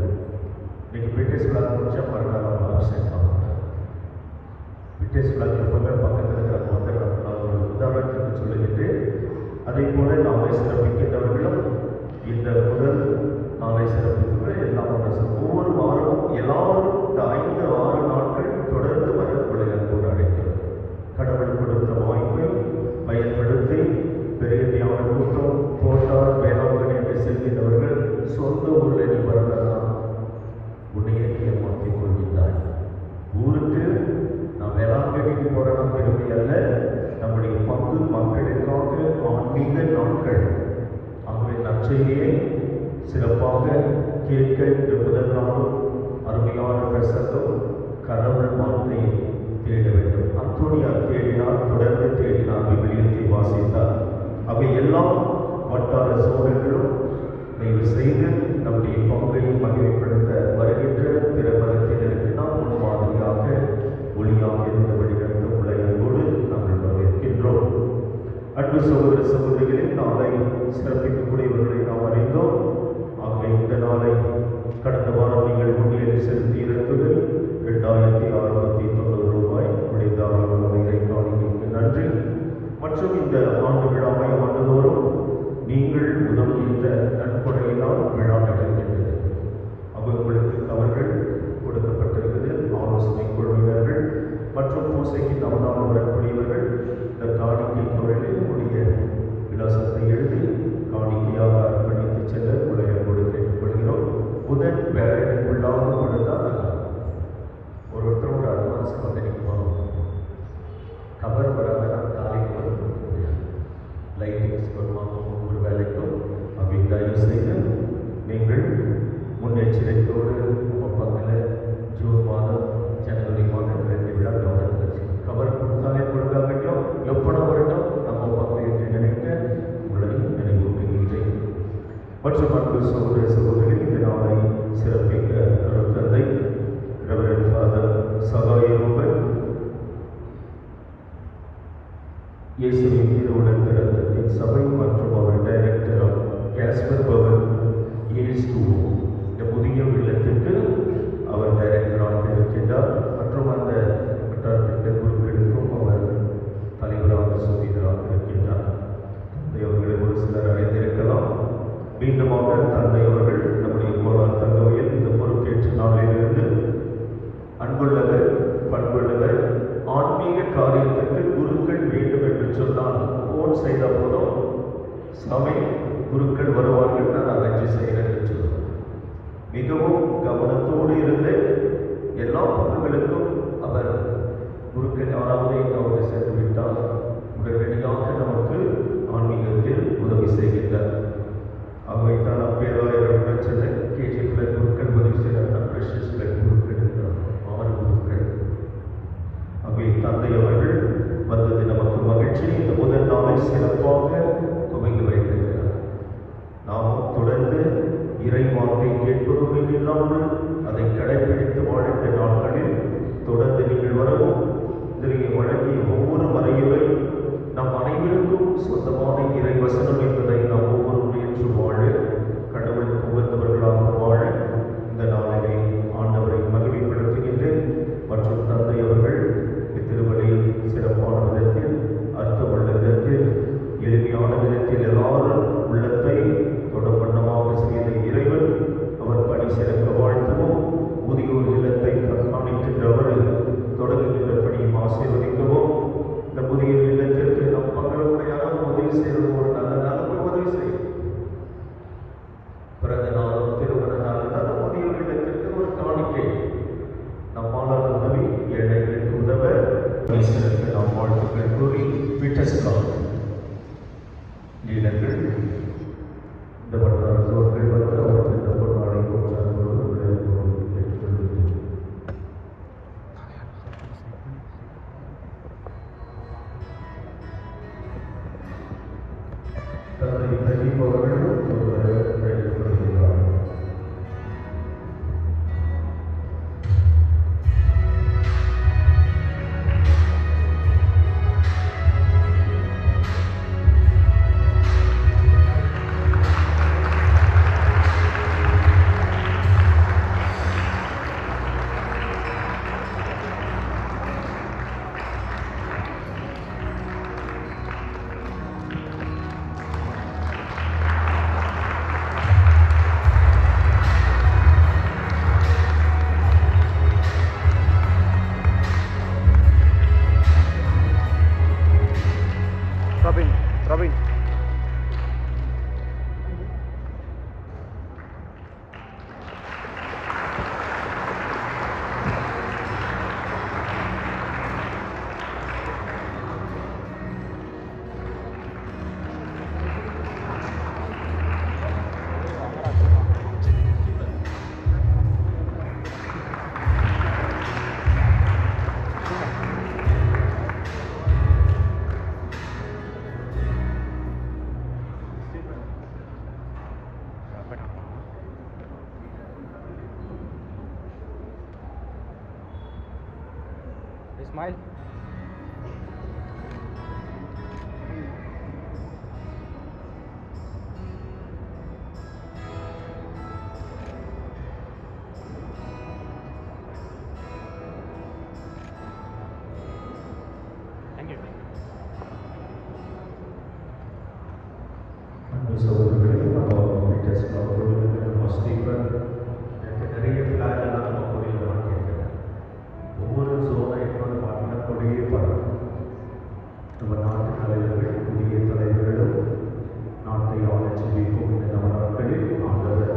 இன்னைக்கு பிரிட்டிஷ் விழா முடிச்சா மறுநாள் ஆப்சென்ட் ஆகும். பிரிட்டிஷ் விழா எப்பவுமே பக்கத்தில் இருக்கிற மக்கள் ஒரு உதாரணத்துக்கு சொல்லிக்கிட்டு அதே போல நாளை சிறப்பிக்கின்றவர்களும் இந்த முதல் நாளை சிறப்பிக்கின்ற எல்லாம் ஒவ்வொரு வாரமும் எல்லாரும் இந்த 5-6 நாட்கள் தொடர்ந்து வர விளையாட்டு அழைக்கிறோம். கடவுள் கொடுத்த வாய்ப்பை பயன்படுத்தி பெரிய தியான கூட்டம் போட்டார் வேளாங்கண்ணி என்று செல்கின்றவர்கள் சொந்த ஊரில் நீ வரலாம் உன்னையே ஏமாற்றிக் கொள்கின்றார். ஊருக்கு நான் வேளாங்கண்ணிக்கு போறேன்னா பெருமை அல்ல, நம்முடைய பங்கு மக்களுக்காக ஆன்மீக நாட்கள். ஆகவே நற்செய்தியை சிறப்பாக கேட்க இந்த முதல் நாளும் அருமையான பிரசங்கம் கடவுள் வார்த்தையை தேட வேண்டும். அந்தோனியார் தேடினார், தொடர்ந்து தேடினார், விவிலியத்தை வாசித்தார். அவை எல்லாம் வட்டார சோழர்களும் தயவு செய்து நம்முடைய பங்கை மகிமைப்படுத்த வருகின்ற பிற மதத்தினருக்கு நாம் முன்மாதிரியாக ஒளியாக இருந்த வழிநடத்த உலகோடு நாங்கள் வரவேற்கின்றோம். அன்பு சகோதர சகோதரிகளே, நாளை சிறப்பிக்கக்கூடியவர்களை நாம் அறிந்தோம். ஆகவே இந்த நாளை கடந்த வாரம் நீங்கள் உண்டியலில் செலுத்தி இருந்தது 2690 ரூபாய். உடைய தாராள இறை காணிக்கைக்கு நன்றி. மற்றும் இந்த ஆண்டு விழாவை ஆண்டுதோறும் நீங்கள் உதவுகின்ற நன்கொடையினால் விழா நடக்கின்றது. அவர்களுக்கு அவர்கள் கொடுக்கப்பட்டிருக்கிறது. ஆலோசனை குழுவினர்கள் மற்றும் பூசைக்கு நவநாள் வரக்கூடியவர்கள் இந்த காணிக்கை தொழிலில் உடைய விலாசத்தை எழுதி காணிக்கையாக அர்ப்பணித்து செல்ல உலகோடு கேட்டுக்கொள்கிறோம். புதன் வேலைக்குள்ளாக கொடுத்தால் ஒருத்தரோட அட்வான்ஸ் பண்ணிக்குவோம். கவர் வராத காலைக்கு வரும் லைட்டிங்ஸ் வருவாங்க ஒவ்வொரு வேலைக்கும். அப்படி தயவு செய்து நீங்கள் முன்னெச்சரிக்கையோடு நம்ம பங்கில் ஜூன் மாதம் ஜனவரி மாதம் 2 விழா கவனத்தில் வச்சு கவர் கொடுத்தாலே கொடுக்காமட்டும் எப்படா வரட்டும் நம்ம பங்கு என்று நினைக்க உங்களை நினைவூட்டுகின்றேன். மற்றும் அன்பு சகோதர சகோதரி, இந்த நாளை சிறப்பிக்க தந்தை ரெவரண்ட் ஃபாதர் சகாயரூபன் இயேசுவின் திருவுடல் திறந்தத்தின் சபை மற்றும் அவர் டைரக்டர் ஆஃப் கேஸ்பர் பவன் ஏசுவோம் இந்த புதிய இல்லத்திற்கு அவர் டைரக்டராக இருக்கின்றார். மற்றும் அந்த வட்டாரத்திற்கு குழுக்களுக்கும் அவர் தலைவராக சுதீதராக இருக்கின்றார். தந்தையவர்களை ஒரு சிலர் அறிந்திருக்கலாம். மீண்டுமாக தந்தை அவர்கள் நம்முடைய கோலார் தங்கவையில் இந்த பொறுப்பேற்ற நாளிலிருந்து அன்புள்ளவர், பண்புள்ளவர், ஆன்மீக காரியத்திற்கு குருக்கள் வேண்டும் என்று சொன்னால் போன் செய்த போதும் சாமி குருக்கள் வருவார்கள், நான் அழைச்சி செய்கிறேன் என்று சொல்லுவார். மிகவும் கவனத்தோடு இருந்து எல்லா பங்குகளுக்கும் அவர் குருக்கள் யாராவது எங்காவது சென்று விட்டால் உடனடியாக நமக்கு ஆன்மீகத்தில் உதவி செய்கின்றார். அவைத்தான் அப்பேராயிரம் பிரச்சனை கேஜி பிளட் குருக்கள் உதவி செய்கிறார். பிரஷஸ் பிளட் குருக்கள் இருக்கிறார், 6 குருக்கள். அவை தந்தை அவர்கள் வந்தது நமக்கு மகிழ்ச்சி. இந்த முதல் நாளை சிறப்பாக துவங்கி வைத்திருக்கிறார். நாம் தொடர்ந்து இறை வார்த்தை கேட்பதும் இல்லாமல் அதை கடைபிடித்து வாழ்ந்த நாட்களில் தொடர்ந்து நீங்கள் வரவும் இதில் வழங்கிய ஒவ்வொரு மறையுரை நம் அனைவருக்கும் சொந்தமான இறை வசனம் என்பதை நாம் ஒவ்வொருவரும் ஏற்று வாழ, கடவுள் புகழ்ந்தவர்களாக வாழ இந்த நாளிலே ஆண்டவரை மகிமைப்படுத்துகின்றேன். மற்றும் தந்தை அவர்கள் திருவள்ளியில் சிறப்பான விதத்தில், அர்த்தமுள்ள விதத்தில், எளிமையான விதத்தில் எல்லாரும் உள்ளத்தை தொடர்பண்ணமாக செய்த இறைவன் அவர் பணி சிறக்க வாழ்த்துவோம். முதியோர் இல்லத்தை கண்காணிக்கின்றவர் தொடங்குகின்ற பணியும் ஆசீர்வதிக்கவும். இந்த முதியோர் இல்லத்திற்கு நம் மக்களோட யாராவது உதவி செய்வது ஒரு நல்ல நாளுக்கு உதவி செய்யும். பிறந்த நாளும் திருமண நாள் முதியோர் இல்லத்திற்கு ஒரு காணிக்கை நம்மால் உதவி ஏழைகளுக்கு உதவ சிறக்க நாம் வாழ்த்துக்கள் கூறி விட்டஸ்கார் லீடர்கள் இந்த வட்டாரத்தோர்கள் வந்து அவருக்கு இந்த பொருளாடை போற்றார்களோடு கேட்டுக்கொள்வது. தந்தை பிரதீப் அவர்கள் கேட்டுக்கொள்கிறார். Robin. Smile. Thank you. சகோதரர்களே, நம்ம விட்டஸ்கார் ஸ்டீஃபன் நிறைய பிளான் எல்லாம் நம்ம கோயிலில் வாங்கியிருக்கிறேன். ஒவ்வொரு சோனை எப்போது பார்த்தீங்கன்னா கொடியே பறக்கும். நம்ம நாட்டு தலைவர்கள், புதிய தலைவர்களும் நாட்டை ஆளச் செய்யும் இந்த நவநாட்களில் ஆண்டவர்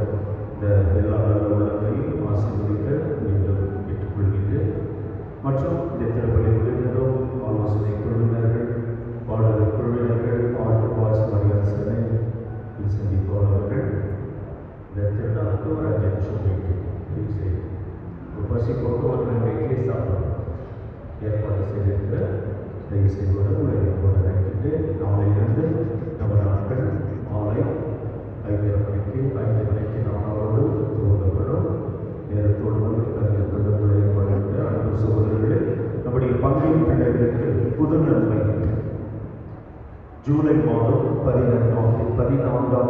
இந்த எல்லா நல்ல உள்ளத்தையும் ஆசீர்வதிக்க மீண்டும் கேட்டுக்கொள்கின்றேன். மற்றும் இந்த திருப்பலி விருந்தினரும் ஆலோசனை குழுவினர்கள், பாடகர் குழுவினர்கள், ஆண்டு பாஸ் மரியாசனை சந்திப்பவர்கள் இந்த திருநாளுக்கு ஒரு 5 நிமிஷம் வைத்து பசி போக்குவரத்து வீட்டிலே சாப்பிடும் ஏற்பாடு செய்திருக்கிற தயவு செய்வதை உலகோடு நினைக்கிட்டு நாளையிலிருந்து நம்ம நாட்கள் மாலை 5 மணிக்கு நம்மளோடு துவங்கப்படும். நேரத்தோடு கருத்து அன்பு சகோதரர்களே, நம்முடைய பங்கு பிள்ளைகளுக்கு புது நன்மை ஜூலை மாதம் 14ஆம்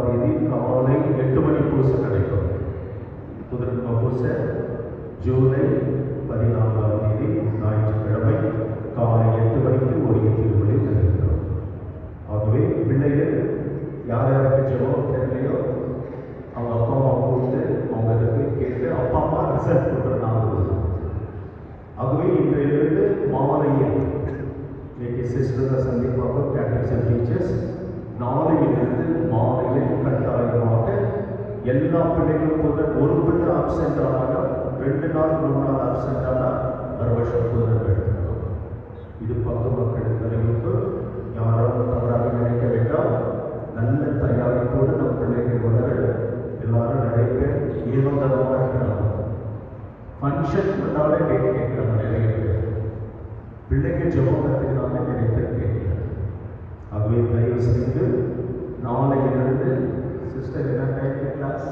தேதி காலை 8 மணி பூசை நடைபெறும். புதன்கிழமை பூசை ஜூலை 14ஆம் தேதி ஞாயிற்றுக்கிழமை காலை 8 மணிக்கு ஒரே திருவிழை நடைபெறும். ஆகவே பிள்ளைகள் யார் யாருக்கு ஜெபம் தெரியலையோ அவங்க அப்பா அம்மா கூப்பிட்டு அவங்களுக்கு கேட்டு அப்பா அம்மா ரிசல்ட் கொடுக்குற நாள். ஆகவே இன்றையிலிருந்து மாலையில் இன்னைக்கு சிஸ்டரை சந்திப்பாக கேட்டர்ஸ் அண்ட் டீச்சர்ஸ் நாளையிலிருந்து மாலையில் கட்டாயமாக எல்லா பிள்ளைகளும் போல ஒரு பிள்ளை ஆப்சென்ட் ஆனாலும் 2 நாள் 3 நாள் ஆப்சென்ட் ஆனால் வர வருஷம் புதன் எடுத்துக்கணும். இது பங்கு மக்களுக்கு அறிவிப்பு. யாராவது தவறாக நினைக்க வேண்டாம். நல்ல தயாரிப்போடு நம் பிள்ளைகள் வளர எல்லாரும் நிறைய பேர் ஏதோ தரமாக இருக்கிறாங்க. ஃபங்க்ஷன் முன்னாலே டேட் கேட்குறாங்க நிறைய பேர். பிள்ளைங்க ஜெபம் கற்றுக்கிறாங்க நிறைய பேர் கேட்குறாங்க. ஆகவே தயவு செய்து நாளையிலிருந்து சிஸ்டர் என்ன டைம் கிளாஸ்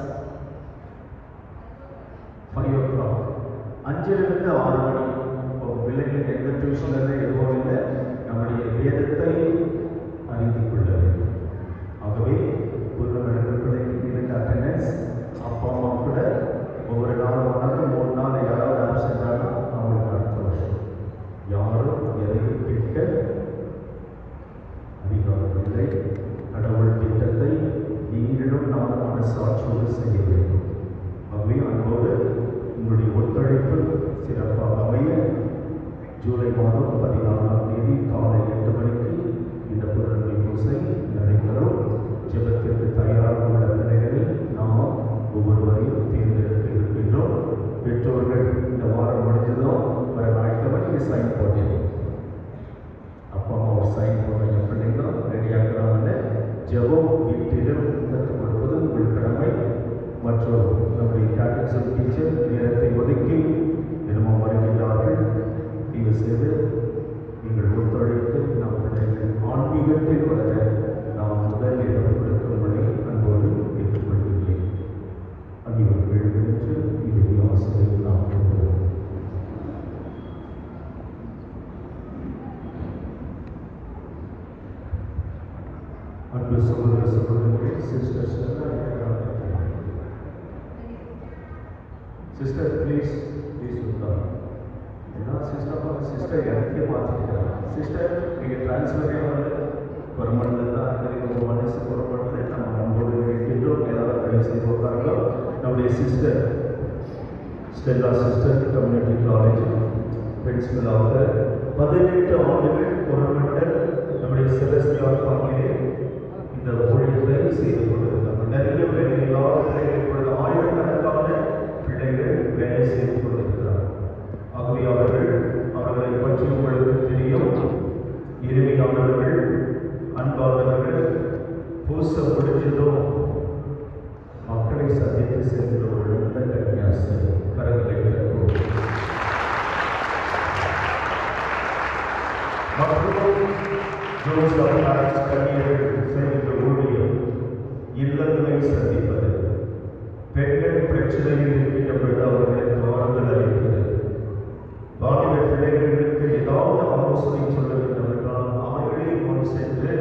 5 o'clock 5லிருந்து 6 மணி. இப்போ பிள்ளைங்களுக்கு எந்த டியூஷனில் எதுவும் இல்லை. நம்முடைய வேதத்தை அறிந்து கொள்ள வேண்டும். ஆகவே ஒரு பிள்ளைக்கு 2 அட்டண்டன்ஸ் அப்பா அம்மா கூட ஒவ்வொரு நாளும் 3 நாள் யாராவது ஆப்சென்ட் ஆனால் அவங்களுக்கு அடுத்த வருஷம் யாரும் எதையும் கேட்க அதிகாரம் இல்லை. கடவுள் திட்டத்தை நீங்களும் நானும் மனசாட்சியோடு செய்ய வேண்டும். ஆகவே அன்போடு உங்களுடைய ஒத்துழைப்பு சிறப்பாக அமைய ஜூலை மாதம் 14ஆம் தேதி காலை 8 மணிக்கு இந்த புதன்மை பூசை நடைபெறும். ஜெபத்திற்கு தயாராக உள்ள பிள்ளைகளில் நாம் ஒவ்வொருவரையும் தேர்ந்தெடுக்க இருக்கின்றோம். பெற்றோர்கள் இந்த வாரம் முடிஞ்சதும் வர ஞாயிற்றுக்கிழமை சைன் போட்டேன். அப்பா அம்மா சைன் போடுற என் பிள்ளைங்களும் ரெடியாகிறாங்க. ஜெபம் வீட்டிலும் கற்றுக் கொடுப்பது உங்கள் கடமை. மற்றும் நம்முடைய கேட்டர்ஸ் டீச்சர் நேரத்தை ஒதுக்கி தினமும் வருகிறார்கள். நீங்கள் செய்து நீங்கள் ஒத்துழைத்து நம் பிள்ளைகள் ஆன்மீகத்தில் வளர நாம் முதல் இடம் கொடுக்கும்படி அன்போடு கேட்டுக்கொள்கிறேன். அனைவரும் எழுந்து இறுதி ஆசிரியர் நாம் கொள்வோம். அன்பு சகோதர சகோதரிகளே, சிஸ்டர்ஸ் சிஸ்டர் ப்ளீஸ் உட்கார். ஏன்னா சிஸ்டர் இடத்தையே மாற்றிருக்கிறாங்க. சிஸ்டர் நீங்கள் டிரான்ஸ்ஃபரே வந்து பெர்மனண்ட் தான் இருக்கிற மனசு புறப்படுறது நம்ம அன்போடு இருக்கின்றோம். எல்லாரும் தயவு செய்து உட்காருங்க. நம்முடைய sister Stella sister community college பிரின்சிபலாக 18 ஆண்டுகள் பெர்மனண்ட் நம்முடைய செலஸ்டியால் பங்கிலே இந்த ஊழியத்தை செய்து கொண்டிருக்கிறாங்க. நிறைய பேர் எல்லாரும் இப்பொழுது ஆயிரக்கணக்கான பிள்ளைகள் வேலை செய்து கொண்டிருக்கிறார். ஆகவே அவர்களை பற்றி உங்களுக்கு தெரியும். இறுதியானவர்கள் அன்பானவர்கள் பூச முடிஞ்சதும் மக்களை சந்தித்து சென்றவர்கள் கன்னியாசை கரங்களை திறக்கும். மற்றும் கன்னியர்கள் செய்கின்ற ஊழியம் இல்லங்களை சந்திப்பது, பெண்கள் பிரச்சனையில் இருக்கின்றபொழுது அவர்களுக்கு ஆறுதல் அளிப்பது, வாலிப பிள்ளைகளுக்கு ஏதாவது ஆலோசனை சொல்ல வேண்டுமென்றால் அவர்களே முன் சென்று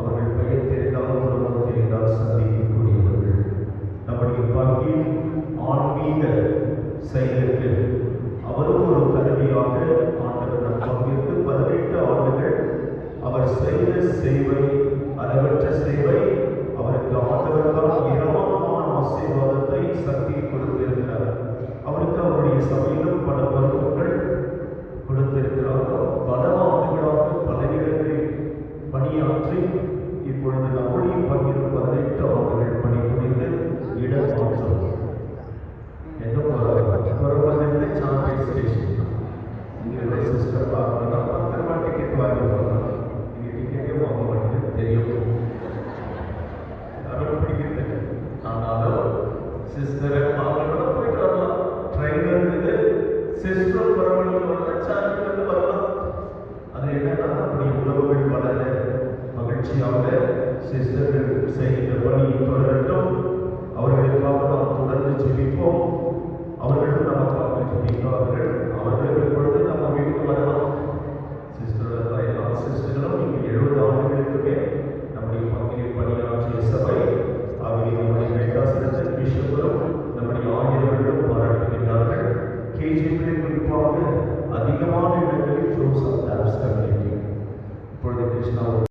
அவர்கள் பெயர் தெரிந்தால் உருவம் தெரிந்தால் சந்திக்கக்கூடியவர்கள். நம்முடைய பங்கில் ஆன்மீக செயலுக்கு அவரும் ஒரு கருவியாக ஆண்டவர் நம் பங்கிற்கு 18 ஆண்டுகள் அவர் செய்த சேவை, அளவற்ற சேவை. அவருக்கு ஆண்டவர் தான் ஏராளமான ஆசீர்வாதத்தை சக்தி கொடுத்திருக்கிறார். அவருக்கு அவருடைய சபையிலும் பல பொறுப்புகள் கொடுத்திருக்கிறார்கள். பல ஆண்டுகளாக பல இடங்களில் பணியாற்றி இப்பொழுது நம்முடைய பங்கில் 18 ஆண்டுகள் பணிபுரிந்து இடம் மாற்றம் எங்க போறாங்க சாம்பியன் ஸ்டேஷன் இங்கே சிஸ்டர் பார்க்கணும்னா 10 ரூபாய் டிக்கெட் வாங்கி போகலாம். இங்கே டிக்கெட்டே வாங்க மாட்டேங்குது தெரியும். யாரும் பிடிக்கிறது. ஆனாலும் சிஸ்டரை பார்க்கணும் போயிட்டு வரலாம். ட்ரெயின் இருந்தது சிஸ்டர் பரவலுக்கு வரலாம், சார்ஜ் வரலாம். அது என்னன்னா நம்முடைய உறவுகள் வளர மகிழ்ச்சியாக சிஸ்டர்கள் செய்கிற பணி தொடரட்டும். அவர்களுக்காக நாம் தொடர்ந்து ஜெபிப்போம். அவர்களும் நமக்காக ஜெபிப்பார்கள். அவர்கள் இப்பொழுது நம்ம வீட்டுக்கு வரலாம். சிஸ்டர் எல்லா சிஸ்டர்களும் நீங்கள் 70 ஆண்டுகளுக்கு மேல் அதிகமான இடங்களில் ஷோஸ் ஆஃப் டாப்ஸ் கம்யூனிட்டி. இப்பொழுது கிருஷ்ணா